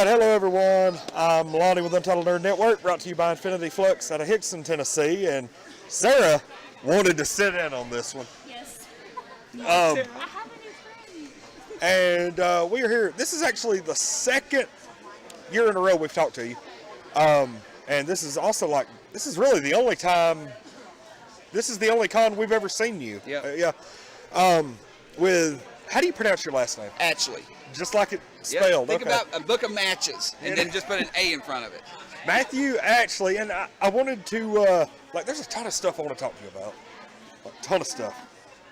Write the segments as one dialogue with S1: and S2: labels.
S1: right, hello everyone. I'm Lonnie with Untitled Nerd Network, brought to you by Infinity Flux out of Hickson, Tennessee, and Sarah wanted to sit in on this one.
S2: Yes.
S1: I have a new friend. And we are here. This is actually the second year in a row we've talked to you. And this is also this is really the only time, this is the only con we've ever seen you.
S3: Yeah.
S1: With, how do you pronounce your last name?
S3: Atchley.
S1: Just like it spelled.
S3: Think
S1: okay.
S3: about a book of matches and then just put an A in front of it.
S1: Matthew Atchley, and I wanted to, there's a ton of stuff I want to talk to you about. A ton of stuff.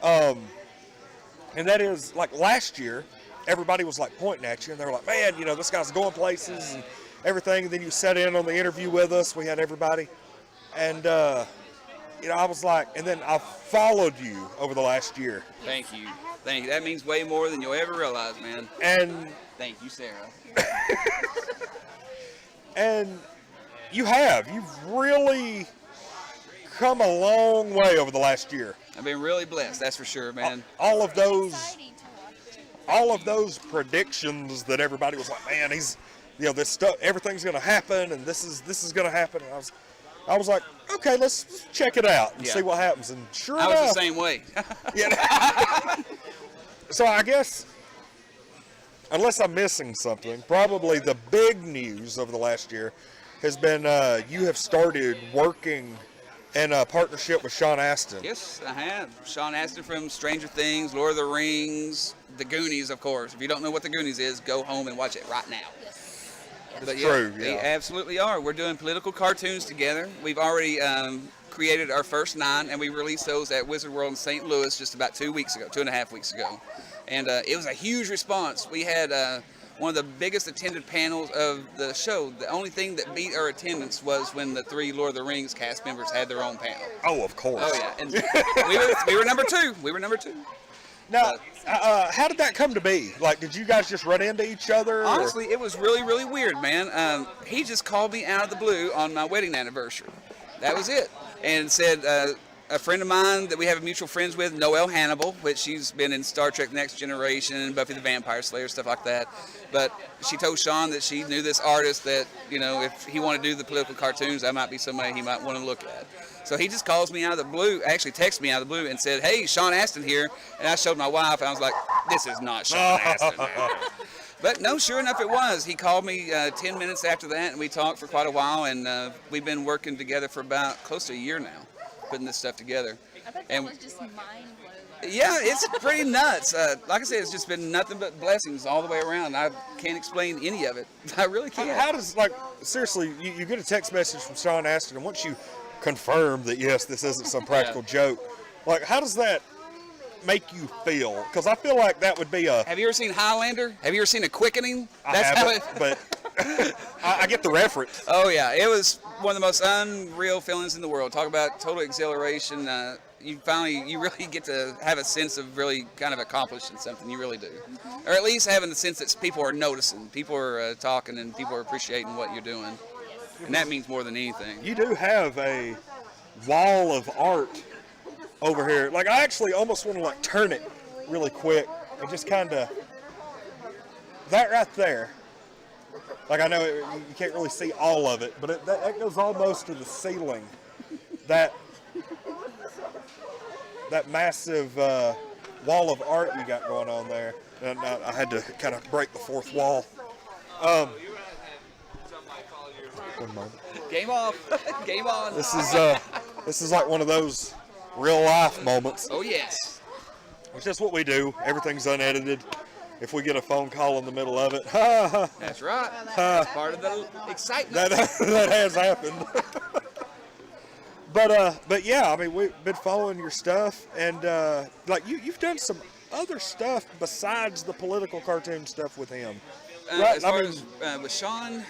S1: And that is, last year, everybody was, pointing at you, and they were like, man, this guy's going places and everything. And then you sat in on the interview with us. We had everybody. And, I was like, and then I followed you over the last year.
S3: Thank you. That means way more than you'll ever realize, man.
S1: And
S3: thank you, Sarah.
S1: And you've really come a long way over the last year.
S3: I've been really blessed, that's for sure, man.
S1: All of those predictions that everybody was like, man, he's, this stuff, everything's going to happen, and this is going to happen. And I was like, okay, let's check it out and see what happens. And sure enough,
S3: I was the same way.
S1: So I guess, unless I'm missing something, probably the big news over the last year has been you have started working in a partnership with Sean Astin.
S3: Yes, I have. Sean Astin from Stranger Things, Lord of the Rings, The Goonies, of course. If you don't know what The Goonies is, go home and watch it right now. But
S1: true,
S3: They absolutely are. We're doing political cartoons together. We've already created our first 9, and we released those at Wizard World in St. Louis just about 2.5 weeks ago. And it was a huge response. We had one of the biggest attended panels of the show. The only thing that beat our attendance was when the 3 Lord of the Rings cast members had their own panel.
S1: Oh, of course.
S3: Oh, yeah. And we were number 2. We were number 2.
S1: Now, how did that come to be? Did you guys just run into each other?
S3: Honestly, it was really, really weird, man. He just called me out of the blue on my wedding anniversary. That was it. And said, a friend of mine that we have mutual friends with, Noelle Hannibal, which she's been in Star Trek Next Generation, Buffy the Vampire Slayer, stuff like that. But she told Sean that she knew this artist that, if he wanted to do the political cartoons, that might be somebody he might want to look at. So he just calls me out of the blue, actually texted me out of the blue and said, hey, Sean Astin here. And I showed my wife, and I was like, this is not Sean Astin. But no, sure enough, it was. He called me 10 minutes after that, and we talked for quite a while, and we've been working together for about close to a year now, putting this stuff together.
S2: I bet that was just mind-blowing.
S3: Yeah, it's pretty nuts. Like I said, it's just been nothing but blessings all the way around. I can't explain any of it. I really can't.
S1: How does, seriously, you get a text message from Sean Astin, and once you confirm that, yes, this isn't some practical joke, how does that make you feel? Because I feel like that would be a...
S3: Have you ever seen Highlander? Have you ever seen A Quickening?
S1: But I get the reference.
S3: Oh, yeah. It was one of the most unreal feelings in the world. Talk about total exhilaration. You really get to have a sense of really kind of accomplishing something. You really do. Or at least having the sense that people are noticing. People are talking and people are appreciating what you're doing. And that means more than anything.
S1: You do have a wall of art over here. I actually almost want to turn it really quick and just kind of, that right there. I know you can't really see all of it, but that goes almost to the ceiling. That massive wall of art you got going on there. And I had to kind of break the fourth wall. One moment.
S3: Game off. Game on.
S1: This is like one of those real life moments.
S3: Oh, yes.
S1: It's just what we do. Everything's unedited. If we get a phone call in the middle of it,
S3: that's right. That's part of the excitement.
S1: That has happened. But yeah, I mean, we've been following your stuff, and you've done some other stuff besides the political cartoon stuff with him.
S3: Right? As far as with Sean,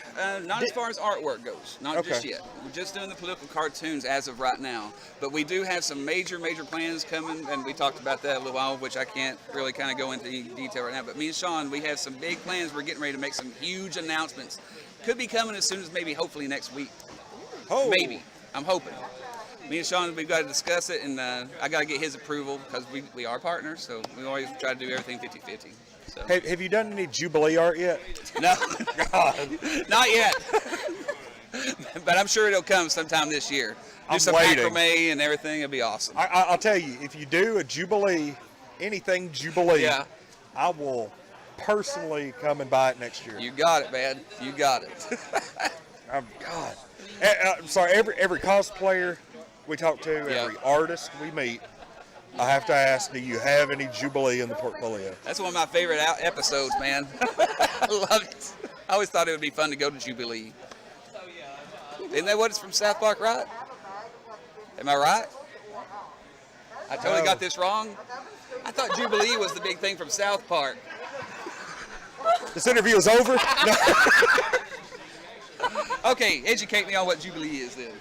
S3: not as far as artwork goes, not just yet. We're just doing the political cartoons as of right now. But we do have some major plans coming, and we talked about that a little while, which I can't really kind of go into any detail right now. But me and Sean, we have some big plans. We're getting ready to make some huge announcements. Could be coming as soon as maybe hopefully next week.
S1: Oh.
S3: Maybe. I'm hoping. Me and Sean, we've got to discuss it, and I got to get his approval because we are partners, so we always try to do everything 50-50. So.
S1: Have you done any Jubilee art yet?
S3: No,
S1: God.
S3: not yet. But I'm sure it'll come sometime this year. Do
S1: I'm
S3: some
S1: waiting.
S3: macrame and everything. It'll be awesome.
S1: I'll tell you, if you do a Jubilee, anything Jubilee,
S3: Yeah.
S1: I will personally come and buy it next year.
S3: You got it, man. You got it.
S1: God. I'm sorry, every cosplayer we talk to, every artist we meet, I have to ask, do you have any Jubilee in the portfolio?
S3: That's one of my favorite episodes, man. I love it. I always thought it would be fun to go to Jubilee. Isn't that what it's from South Park, right? Am I right? I totally got this wrong. I thought Jubilee was the big thing from South Park.
S1: This interview is over. No.
S3: Okay, educate me on what Jubilee is then.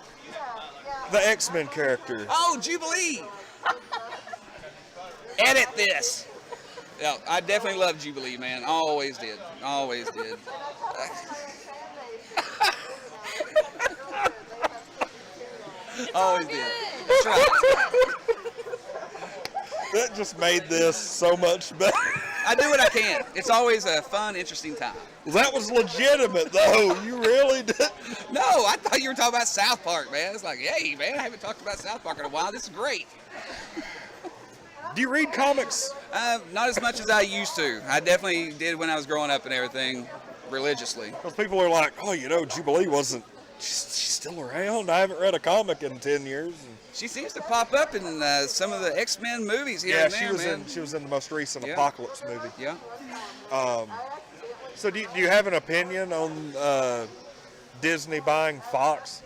S1: The X-Men character.
S3: Oh, Jubilee! Edit this. Yeah, I definitely love Jubilee, man. Always did. Always did. Always did. That's right.
S1: That just made this so much better.
S3: I do what I can. It's always a fun, interesting time.
S1: That was legitimate, though. You really did.
S3: No, I thought you were talking about South Park, man. It's like, hey, man, I haven't talked about South Park in a while. This is great.
S1: Do you read comics?
S3: Not as much as I used to. I definitely did when I was growing up and everything, religiously.
S1: Because people are like, oh, Jubilee wasn't. She's still around. I haven't read a comic in 10 years.
S3: She seems to pop up in some of the X-Men movies here
S1: Yeah,
S3: and there, man.
S1: she was in the most recent
S3: Yeah.
S1: Apocalypse movie.
S3: Yeah.
S1: So do you have an opinion on Disney buying Fox?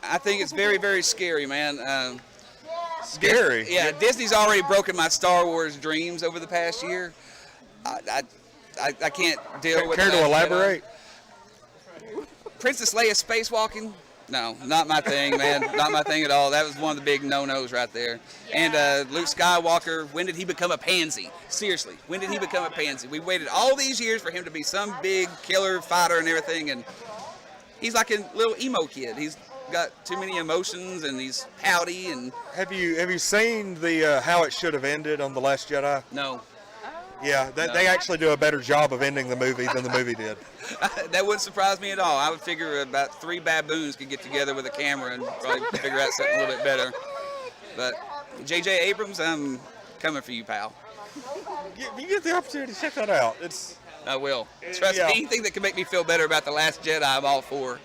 S3: I think it's very, very scary, man.
S1: Scary.
S3: Yeah, Disney's already broken my Star Wars dreams over the past year. I can't deal with
S1: Care
S3: that.
S1: to elaborate?
S3: Princess Leia spacewalking? No, not my thing, man. Not my thing at all. That was one of the big no-nos right there. And Luke Skywalker, when did he become a pansy? Seriously, when did he become a pansy? We waited all these years for him to be some big killer fighter and everything, and he's like a little emo kid. He's got too many emotions, and he's pouty. And
S1: Have you seen the How It Should Have Ended on The Last Jedi?
S3: no,
S1: Yeah, they actually do a better job of ending the movie than the movie did.
S3: that wouldn't surprise me at all. I would figure about 3 baboons could get together with a camera and probably figure out something a little bit better. But J.J. Abrams, I'm coming for you, pal.
S1: You get the opportunity to check that out.
S3: I will. Trust me, anything that can make me feel better about The Last Jedi, I'm all for.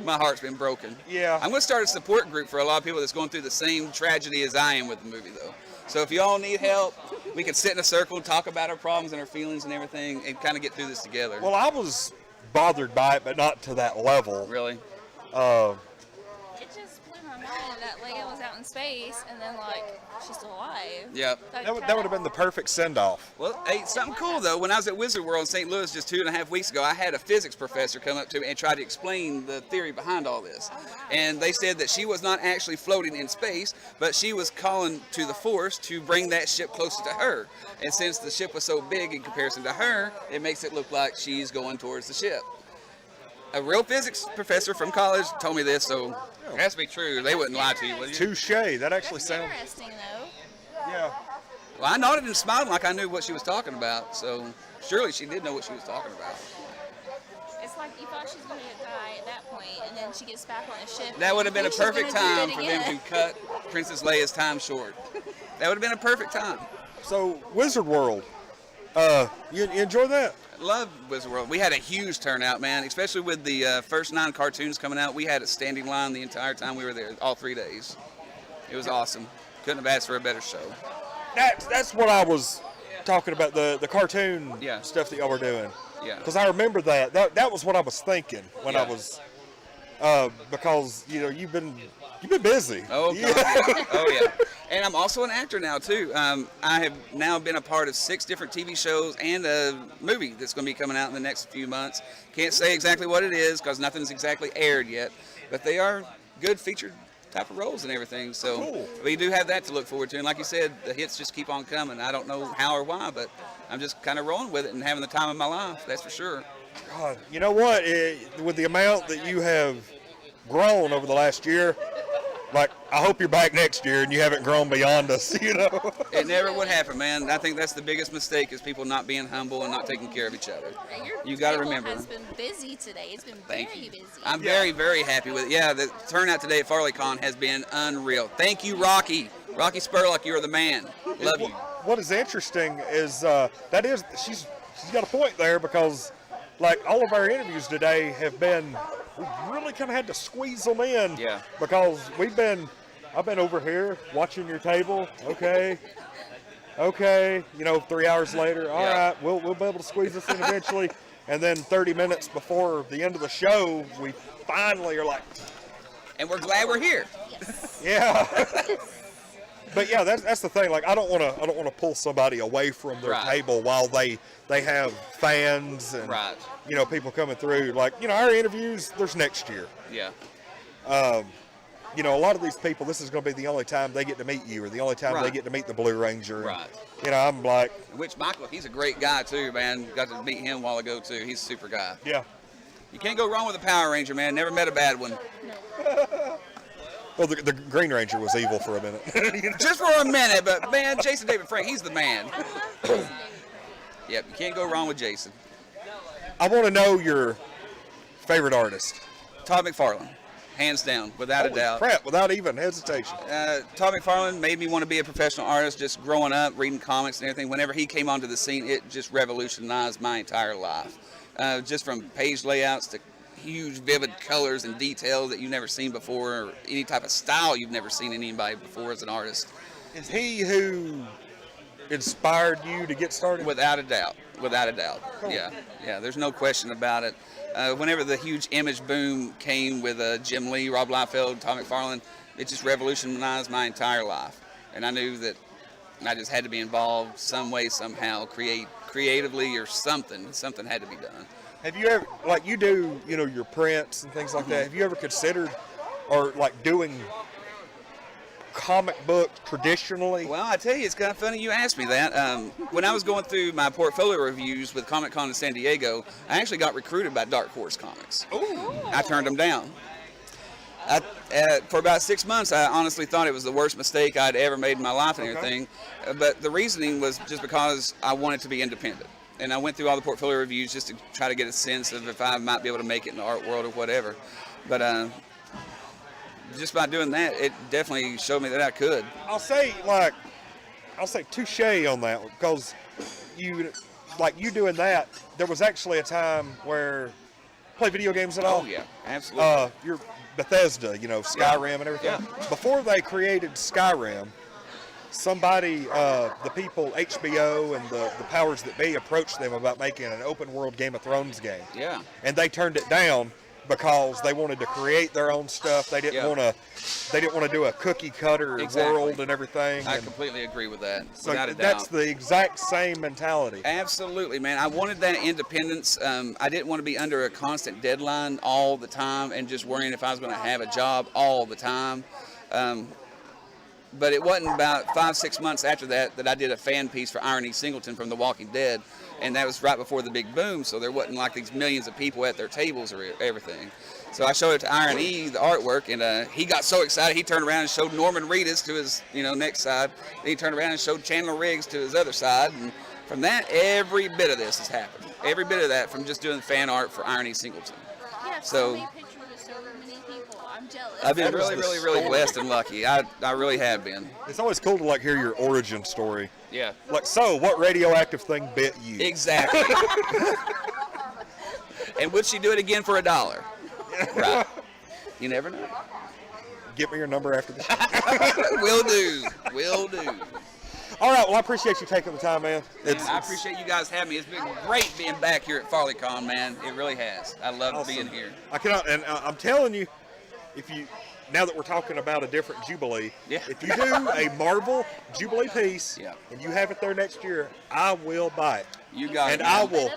S3: My heart's been broken.
S1: Yeah.
S3: I'm going to start a support group for a lot of people that's going through the same tragedy as I am with the movie, though. So if you all need help, we can sit in a circle and talk about our problems and our feelings and everything and kind of get through this together.
S1: Well, I was bothered by it, but not to that level.
S3: Really?
S2: It just blew my mind that Leia was out in space and then, like, she's still alive.
S3: Yep.
S1: That would have been the perfect send-off.
S3: Well, hey, something cool, though. When I was at Wizard World in St. Louis just 2.5 weeks ago, I had a physics professor come up to me and try to explain the theory behind all this. And they said that she was not actually floating in space, but she was calling to the Force to bring that ship closer to her. And since the ship was so big in comparison to her, it makes it look like she's going towards the ship. A real physics professor from college told me this, so it has to be true. They wouldn't lie to you, would you?
S1: Touche. That actually
S2: That's
S1: sounds.
S2: interesting, though.
S1: Yeah.
S3: Well, I nodded and smiled like I knew what she was talking about, so surely she did know what she was talking about.
S2: It's like you thought she was going to die at that point, and then she gets back on the ship.
S3: That would have been a
S2: She's gonna
S3: perfect
S2: do it
S3: time for them
S2: again.
S3: to cut Princess Leia's time short. That would have been a perfect time.
S1: So Wizard World, you enjoy that?
S3: Love Wizard World. We had a huge turnout, man, especially with the first 9 cartoons coming out. We had a standing line the entire time we were there, all 3 days. It was awesome. Couldn't have asked for a better show.
S1: That's what I was talking about, the cartoon
S3: Yeah.
S1: stuff that y'all were doing.
S3: Yeah.
S1: Because I remember that was what I was thinking when I
S3: Yeah.
S1: was because you've been busy.
S3: Oh, God, yeah. Oh, yeah. And I'm also an actor now, too. I have now been a part of 6 different TV shows and a movie that's going to be coming out in the next few months. Can't say exactly what it is because nothing's exactly aired yet, but they are good featured type of roles and everything. So
S1: Cool.
S3: we do have that to look forward to. And like you said, the hits just keep on coming. I don't know how or why, but I'm just kind of rolling with it and having the time of my life, that's for sure.
S1: God, you know what? With the amount that you have grown over the last year, like, I hope you're back next year and you haven't grown beyond us, you know.
S3: It never would happen, man. I think that's the biggest mistake is people not being humble and not taking care of each other. You got to remember.
S2: It's been busy today. It's been very busy.
S3: I'm very, very happy with it. Yeah, the turnout today at Farleycon has been unreal. Thank you, Rocky. Rocky Spurlock, you're the man. Love you.
S1: What is interesting is she's got a point there, because like all of our interviews today have been, we've really kind of had to squeeze them in.
S3: Yeah.
S1: Because I've been over here watching your table. Okay. You know, 3 hours later, all right, we'll be able to squeeze this in eventually. And then 30 minutes before the end of the show, we finally are like,
S3: and we're glad we're here.
S2: Yes.
S1: yeah. But yeah, that's the thing. Like, I don't want to pull somebody away from their table while they have fans and you know, people coming through. Like, you know, our interviews, there's next year.
S3: Yeah.
S1: You know, a lot of these people, this is going to be the only time they get to meet you, or the only time they get to meet the Blue Ranger.
S3: Right.
S1: And, you know, I'm like,
S3: which Michael, he's a great guy too, man. Got to meet him a while ago too. He's a super guy.
S1: Yeah.
S3: You can't go wrong with a Power Ranger, man. Never met a bad one.
S1: Well, the Green Ranger was evil for a minute.
S3: Just for a minute, but man, Jason David Frank, he's the man. Yep, you can't go wrong with Jason.
S1: I want to know your favorite artist.
S3: Todd McFarlane, hands down, without a doubt.
S1: Crap, without even hesitation.
S3: Todd McFarlane made me want to be a professional artist. Just growing up, reading comics and everything. Whenever he came onto the scene, it just revolutionized my entire life. Just from page layouts to huge vivid colors and details that you've never seen before, or any type of style you've never seen in anybody before as an artist.
S1: Is he who inspired you to get started?
S3: Without a doubt.
S1: Cool.
S3: Yeah, there's no question about it. Whenever the huge image boom came with Jim Lee, Rob Liefeld, Todd McFarlane, it just revolutionized my entire life. And I knew that I just had to be involved some way, somehow, creatively or something had to be done.
S1: Have you ever, like you do, you know, your prints and things like that, have you ever considered, or like doing comic books traditionally?
S3: Well, I tell you, it's kind of funny you asked me that. When I was going through my portfolio reviews with Comic Con in San Diego, I actually got recruited by Dark Horse Comics.
S1: Ooh.
S3: I turned them down. For about 6 months, I honestly thought it was the worst mistake I'd ever made in my life and everything. But the reasoning was just because I wanted to be independent. And I went through all the portfolio reviews just to try to get a sense of if I might be able to make it in the art world or whatever. But just by doing that, it definitely showed me that I could.
S1: I'll say touche on that, because you doing that, there was actually a time where play video games at all?
S3: Oh yeah, absolutely.
S1: You're Bethesda, you know, Skyrim and everything.
S3: Yeah.
S1: Before they created Skyrim, somebody, the people, HBO and the powers that be, approached them about making an open world Game of Thrones game.
S3: Yeah.
S1: And they turned it down because they wanted to create their own stuff. They didn't want to do a cookie cutter world and everything.
S3: I completely agree with that.
S1: So
S3: without a doubt.
S1: that's the exact same mentality.
S3: Absolutely, man. I wanted that independence. I didn't want to be under a constant deadline all the time and just worrying if I was going to have a job all the time. But it wasn't about 5-6 months after that I did a fan piece for Irony Singleton from The Walking Dead, and that was right before the big boom, so there wasn't like these millions of people at their tables or everything. So I showed it to Irony, the artwork, and he got so excited he turned around and showed Norman Reedus to his next side. Then he turned around and showed Chandler Riggs to his other side, and from that, every bit of this has happened. Every bit of that from just doing fan art for Irony Singleton.
S2: Yeah, so many pictures of so many people. I'm jealous.
S3: I've been really blessed and lucky. I really have been.
S1: It's always cool to like hear your origin story.
S3: Yeah.
S1: Like, so what radioactive thing bit you?
S3: Exactly. And would she do it again for $1? Right. You never know.
S1: Get me your number after the show.
S3: Will do.
S1: All right, well, I appreciate you taking the time, man.
S3: I appreciate you guys having me. It's been great being back here at Farleycon, man. It really has. I love being here.
S1: I cannot, and I'm telling you, now that we're talking about a different Jubilee, if you do a Marvel Jubilee piece and you have it there next year, I will buy it.
S3: You got it.
S1: And I will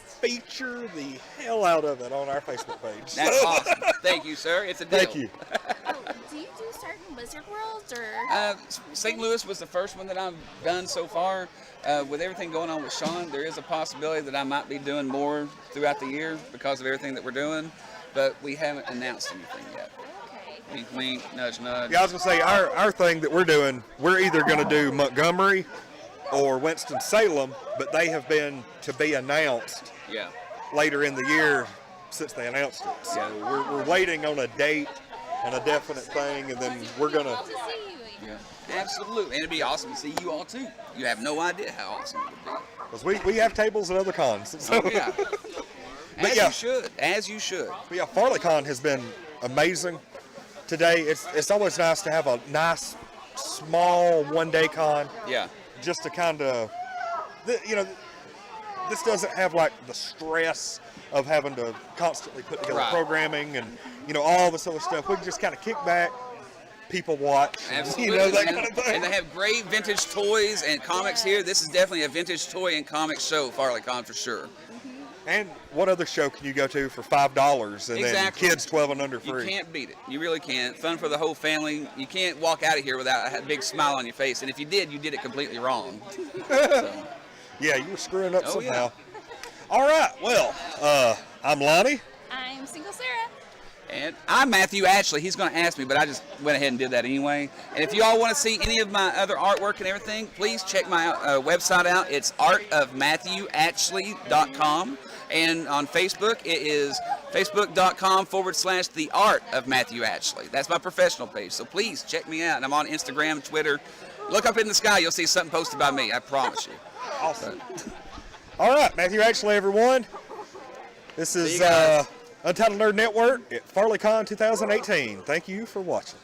S1: feature the hell out of it on our Facebook page.
S3: That's awesome. Thank you, sir. It's a deal.
S2: Thank you. Do you do certain Wizard Worlds or?
S3: St. Louis was the first one that I've done so far. With everything going on with Sean, there is a possibility that I might be doing more throughout the year because of everything that we're doing, but we haven't announced anything yet. Wink, wink, nudge, nudge.
S1: Yeah, I was gonna say our thing that we're doing. We're either gonna do Montgomery or Winston-Salem, but they have been to be announced
S3: Yeah.
S1: later in the year since they announced it. So we're waiting on a date and a definite thing, and then we're gonna.
S2: Love to see you.
S3: Yeah. Absolutely. And it'd be awesome to see you all too. You have no idea how awesome it would be.
S1: Because we have tables at other cons. So.
S3: Oh, yeah. As
S1: yeah.
S3: you should. As you should.
S1: But yeah, Farleycon has been amazing. Today, it's always nice to have a nice, small one-day con.
S3: Yeah.
S1: Just to kind of, this doesn't have like the stress of having to constantly put together
S3: Right.
S1: programming and, all this other stuff. We can just kind of kick back, people watch,
S3: Absolutely,
S1: that
S3: man.
S1: kind of thing.
S3: And they have great vintage toys and comics here. This is definitely a vintage toy and comic show, Farleycon, for sure.
S1: And what other show can you go to for $5 and
S3: Exactly.
S1: then kids 12 and under free?
S3: You can't beat it. You really can't. Fun for the whole family. You can't walk out of here without a big smile on your face. And if you did, you did it completely wrong. So.
S1: Yeah, you were screwing up
S3: Oh,
S1: somehow.
S3: yeah.
S1: All right, well, I'm Lonnie.
S2: I'm Single Sarah.
S3: And I'm Matthew Atchley. He's going to ask me, but I just went ahead and did that anyway. And if you all want to see any of my other artwork and everything, please check my website out. It's artofmatthewatchley.com. And on Facebook, it is facebook.com/The Art of Matthew Atchley. That's my professional page. So please check me out. And I'm on Instagram, Twitter. Look up in the sky. You'll see something posted by me. I promise you.
S1: Awesome. All right, Matthew Atchley, everyone. This is
S3: See you guys.
S1: Untitled Nerd Network at Farleycon 2018. Thank you for watching.